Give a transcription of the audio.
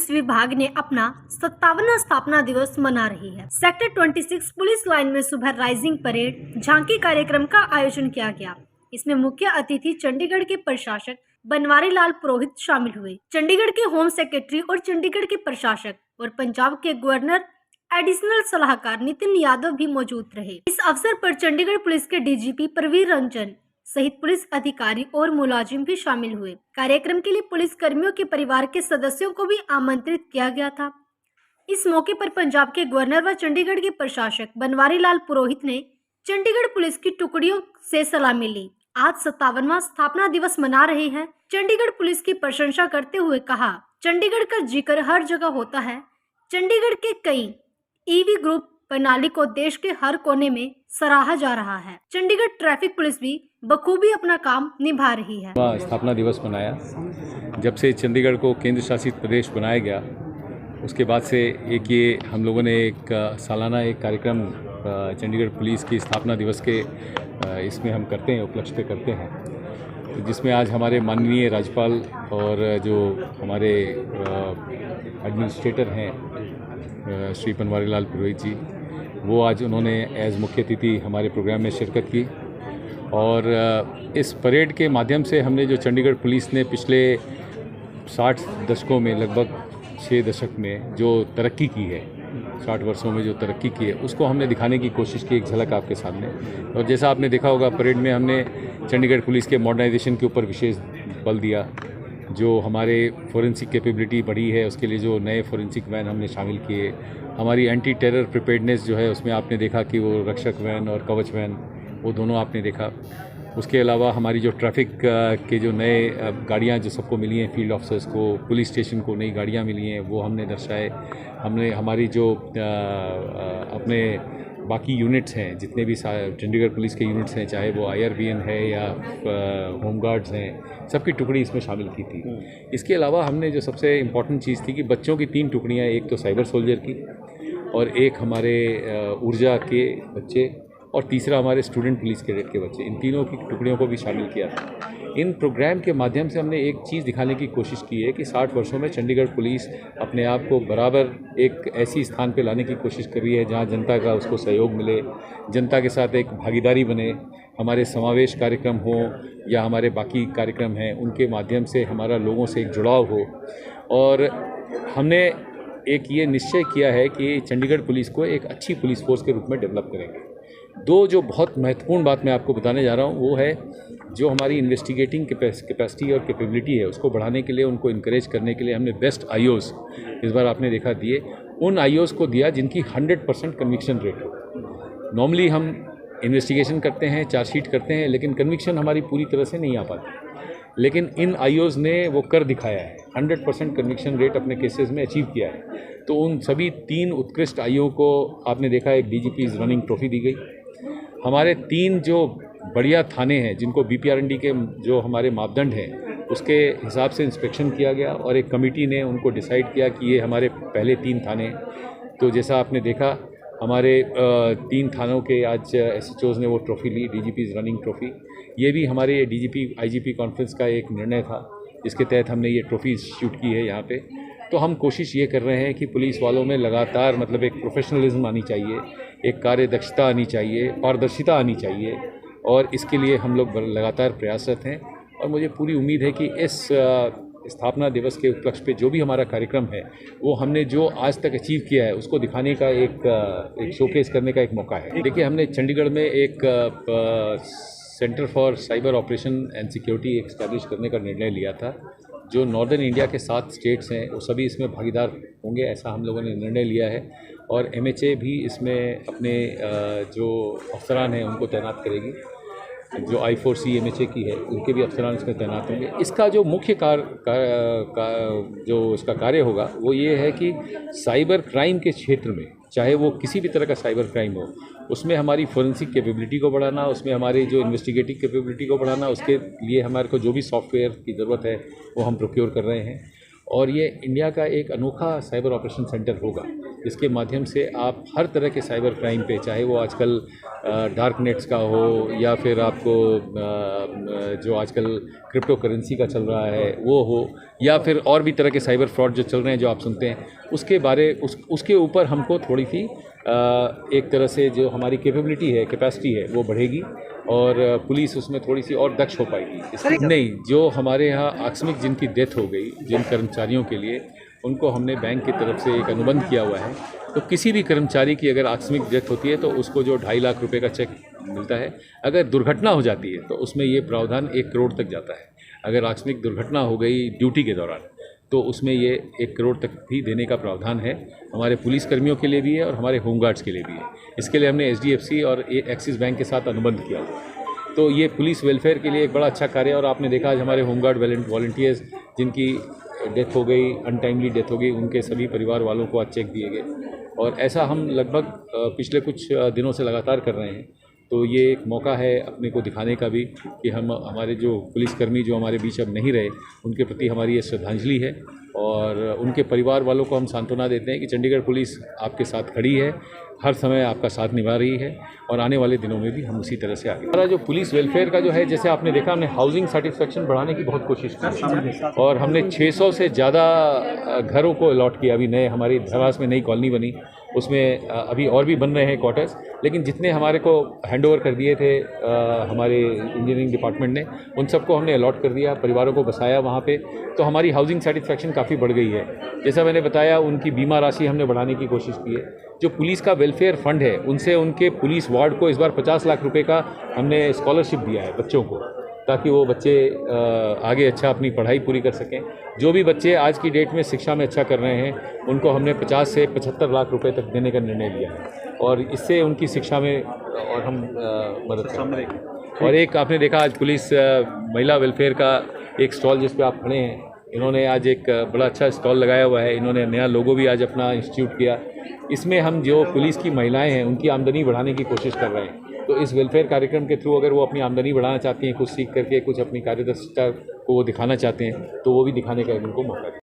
Police विभाग ने अपना 57वां स्थापना दिवस मना रही है। सेक्टर 26 पुलिस लाइन में सुबह राइजिंग परेड झांकी कार्यक्रम का आयोजन किया गया। इसमें मुख्य अतिथि चंडीगढ़ के प्रशासक बनवारी लाल पुरोहित शामिल हुए। चंडीगढ़ के होम सेक्रेटरी और चंडीगढ़ के प्रशासक और पंजाब के गवर्नर एडिशनल सलाहकार नितिन यादव भी मौजूद रहे। इस अवसर पर चंडीगढ़ पुलिस के डीजीपी प्रवीर रंजन सहित पुलिस अधिकारी और मुलाजिम भी शामिल हुए। कार्यक्रम के लिए पुलिस कर्मियों के परिवार के सदस्यों को भी आमंत्रित किया गया था। इस मौके पर पंजाब के गवर्नर व चंडीगढ़ के प्रशासक बनवारी लाल पुरोहित ने चंडीगढ़ पुलिस की टुकड़ियों से सलामी ली। आज 57वां स्थापना दिवस मना रहे हैं। चंडीगढ़ पुलिस की प्रशंसा करते हुए कहा, चंडीगढ़ का जिक्र हर जगह होता है। चंडीगढ़ के कई ईवी ग्रुप प्रणाली को देश के हर कोने में सराहा जा रहा है। चंडीगढ़ ट्रैफिक पुलिस भी बखूबी अपना काम निभा रही है। स्थापना दिवस मनाया। जब से चंडीगढ़ को केंद्र शासित प्रदेश बनाया गया, उसके बाद से एक ये हम लोगों ने एक सालाना एक कार्यक्रम चंडीगढ़ पुलिस की स्थापना दिवस के इसमें हम करते हैं, उपलक्ष्य पे करते हैं, जिसमें आज हमारे माननीय राज्यपाल और जो हमारे एडमिनिस्ट्रेटर हैं श्री बनवारी लाल पुरोहित जी, वो आज उन्होंने एज मुख्य अतिथि हमारे प्रोग्राम में शिरकत की। और इस परेड के माध्यम से हमने जो चंडीगढ़ पुलिस ने पिछले 60 दशकों में, लगभग 6 दशक में जो तरक्की की है, 60 वर्षों में जो तरक्की की है, उसको हमने दिखाने की कोशिश की, एक झलक आपके सामने। और जैसा आपने देखा होगा, परेड में हमने चंडीगढ़ पुलिस के मॉडर्नाइजेशन के ऊपर विशेष बल दिया। जो हमारे फोरेंसिक कैपेबिलिटी बढ़ी है, उसके लिए जो नए फोरेंसिक वैन हमने शामिल किए। हमारी एंटी टेरर प्रिपेयर्डनेस जो है, उसमें आपने देखा कि वो रक्षक वैन और कवच वैन, वो दोनों आपने देखा। उसके अलावा हमारी जो ट्रैफिक के जो नए गाड़ियाँ जो सबको मिली हैं, फील्ड ऑफिसर्स को, पुलिस स्टेशन को नई गाड़ियाँ मिली हैं, वो हमने दर्शाए। हमने हमारी जो अपने बाकी यूनिट्स हैं, जितने भी चंडीगढ़ पुलिस के यूनिट्स हैं, चाहे वो IRBN है या होमगार्ड्स हैं, सबकी टुकड़ी इसमें शामिल की थी। इसके अलावा हमने जो सबसे इम्पॉर्टेंट चीज़ थी कि बच्चों की 3 टुकड़ियाँ, एक तो साइबर सोल्जर की और एक हमारे ऊर्जा के बच्चे और तीसरा हमारे स्टूडेंट पुलिस कैडेट के बच्चे, इन तीनों की टुकड़ियों को भी शामिल किया था। इन प्रोग्राम के माध्यम से हमने एक चीज़ दिखाने की कोशिश की है कि 60 वर्षों में चंडीगढ़ पुलिस अपने आप को बराबर एक ऐसी स्थान पे लाने की कोशिश कर रही है जहां जनता का उसको सहयोग मिले, जनता के साथ एक भागीदारी बने। हमारे समावेश कार्यक्रम हो या हमारे बाकी कार्यक्रम हैं, उनके माध्यम से हमारा लोगों से एक जुड़ाव हो। और हमने एक ये निश्चय किया है कि चंडीगढ़ पुलिस को एक अच्छी पुलिस फोर्स के रूप में डेवलप करेंगे। 2 जो बहुत महत्वपूर्ण बात मैं आपको बताने जा रहा हूँ, वो है जो हमारी इन्वेस्टिगेटिंग कैपेसिटी और कैपेबिलिटी है, उसको बढ़ाने के लिए, उनको इनकरेज करने के लिए हमने बेस्ट IOs इस बार आपने देखा दिए। उन IOs को दिया जिनकी 100% कन्विक्शन रेट हो। नॉर्मली हम इन्वेस्टिगेशन करते हैं, चार्जशीट करते हैं, लेकिन कन्विक्शन हमारी पूरी तरह से नहीं आ पाती। लेकिन इन IOs ने वो कर दिखाया है, 100% कन्विक्शन रेट अपने केसेस में अचीव किया है। तो उन सभी 3 उत्कृष्ट IO को आपने देखा, एक DGP's रनिंग ट्रॉफी दी गई। हमारे 3 जो बढ़िया थाने हैं, जिनको BPRND के जो हमारे मापदंड हैं, उसके हिसाब से इंस्पेक्शन किया गया और एक कमेटी ने उनको डिसाइड किया कि ये हमारे पहले 3 थाने। तो जैसा आपने देखा, हमारे 3 थानों के आज SHOs ने वो ट्रॉफ़ी ली, DGP's रनिंग ट्रॉफ़ी। ये भी हमारे DGP IGP कॉन्फ्रेंस का एक निर्णय था, जिसके तहत हमने ये ट्रॉफ़ी शूट की है यहाँ पे। तो हम कोशिश ये कर रहे हैं कि पुलिस वालों में लगातार, मतलब एक प्रोफेशनलिज्म आनी चाहिए, एक कार्यदक्षता आनी चाहिए, पारदर्शिता आनी चाहिए, और इसके लिए हम लोग लगातार प्रयासरत हैं। और मुझे पूरी उम्मीद है कि इस स्थापना दिवस के उपलक्ष्य पे जो भी हमारा कार्यक्रम है, वो हमने जो आज तक अचीव किया है उसको दिखाने का एक शोकेस करने का एक मौका है। देखिए, हमने चंडीगढ़ में एक centre for cyber operation and security establish करने का निर्णय लिया था। जो नॉर्दर्न इंडिया के 7 स्टेट्स हैं, वो सभी इसमें भागीदार होंगे, ऐसा हम लोगों ने निर्णय लिया है। और MHA भी इसमें अपने जो अफसरान हैं उनको तैनात करेगी। जो I4C MHA की है, उनके भी अफसरान इसमें तैनात होंगे। इसका जो मुख्य जो इसका कार्य होगा, वो ये है कि साइबर क्राइम के क्षेत्र में, चाहे वो किसी भी तरह का साइबर क्राइम हो, उसमें हमारी फोरेंसिक कैपेबिलिटी को बढ़ाना, उसमें हमारी जो इन्वेस्टिगेटिव कैपेबिलिटी को बढ़ाना, उसके लिए हमारे को जो भी सॉफ्टवेयर की ज़रूरत है वो हम प्रोक्योर कर रहे हैं। और ये इंडिया का एक अनोखा साइबर ऑपरेशन सेंटर होगा, जिसके माध्यम से आप हर तरह के साइबर क्राइम पे, चाहे वो आजकल डार्क नेट्स का हो या फिर आपको जो आजकल क्रिप्टो करेंसी का चल रहा है वो हो या फिर और भी तरह के साइबर फ्रॉड जो चल रहे हैं जो आप सुनते हैं उसके ऊपर हमको थोड़ी सी एक तरह से जो हमारी कैपेसिटी है वो बढ़ेगी और पुलिस उसमें थोड़ी सी और दक्ष हो पाएगी। नहीं, जो हमारे यहाँ आकस्मिक जिनकी डेथ हो गई जिन कर्मचारियों के लिए उनको हमने बैंक की तरफ से एक अनुबंध किया हुआ है। तो किसी भी कर्मचारी की अगर आकस्मिक डेथ होती है तो उसको जो 2.5 लाख रुपए का चेक मिलता है। अगर दुर्घटना हो जाती है तो उसमें ये प्रावधान 1 करोड़ तक जाता है। अगर आकस्मिक दुर्घटना हो गई ड्यूटी के दौरान तो उसमें ये 1 करोड़ तक भी देने का प्रावधान है। हमारे पुलिस कर्मियों के लिए भी है और हमारे होमगार्ड्स के लिए भी है। इसके लिए हमने HDFC और एक्सिस बैंक के साथ अनुबंध किया हुआ है। तो ये पुलिस वेलफेयर के लिए एक बड़ा अच्छा कार्य है। और आपने देखा आज हमारे होमगार्ड वॉलंटियर्स जिनकी डेथ हो गई, अनटाइमली डेथ हो गई, उनके सभी परिवार वालों को आज चेक दिए गए। और ऐसा हम लगभग पिछले कुछ दिनों से लगातार कर रहे हैं। तो ये एक मौका है अपने को दिखाने का भी कि हम हमारे जो पुलिसकर्मी जो हमारे बीच अब नहीं रहे उनके प्रति हमारी ये श्रद्धांजलि है। और उनके परिवार वालों को हम सांत्वना देते हैं कि चंडीगढ़ पुलिस आपके साथ खड़ी है, हर समय आपका साथ निभा रही है और आने वाले दिनों में भी हम उसी तरह से आगे। हमारा जो पुलिस वेलफेयर का जो है, जैसे आपने देखा हमने हाउसिंग सेटिस्फेक्शन बढ़ाने की बहुत कोशिश की और हमने 600 से ज़्यादा घरों को अलॉट किया। अभी नए हमारी धरास में नई कॉलोनी बनी, उसमें अभी और भी बन रहे हैं क्वार्टर्स, लेकिन जितने हमारे को हैंडओवर कर दिए थे हमारे इंजीनियरिंग डिपार्टमेंट ने उन सबको हमने अलॉट कर दिया, परिवारों को बसाया वहाँ पे। तो हमारी हाउसिंग सेटिस्फेक्शन काफ़ी बढ़ गई है। जैसा मैंने बताया, उनकी बीमा राशि हमने बढ़ाने की कोशिश की है। जो पुलिस का वेलफेयर फंड है उनसे उनके पुलिस वार्ड को इस बार 50 लाख रुपए का हमने स्कॉलरशिप दिया है बच्चों को, ताकि वो बच्चे आगे अच्छा अपनी पढ़ाई पूरी कर सकें। जो भी बच्चे आज की डेट में शिक्षा में अच्छा कर रहे हैं उनको हमने 50 से 75 लाख रुपए तक देने का निर्णय लिया है और इससे उनकी शिक्षा में और हम मदद करेंगे। और एक आपने देखा आज पुलिस महिला वेलफेयर का एक स्टॉल जिस पे आप खड़े हैं, इन्होंने आज एक बड़ा अच्छा स्टॉल लगाया हुआ है। इन्होंने नया लोगो भी आज अपना इंस्टीट्यूट किया। इसमें हम जो पुलिस की महिलाएं हैं उनकी आमदनी बढ़ाने की कोशिश कर रहे हैं। तो इस वेलफेयर कार्यक्रम के थ्रू अगर वो अपनी आमदनी बढ़ाना चाहती हैं, कुछ सीख करके कुछ अपनी कार्यदक्षता को वो दिखाना चाहते हैं, तो वो भी दिखाने का उनको मौका दें।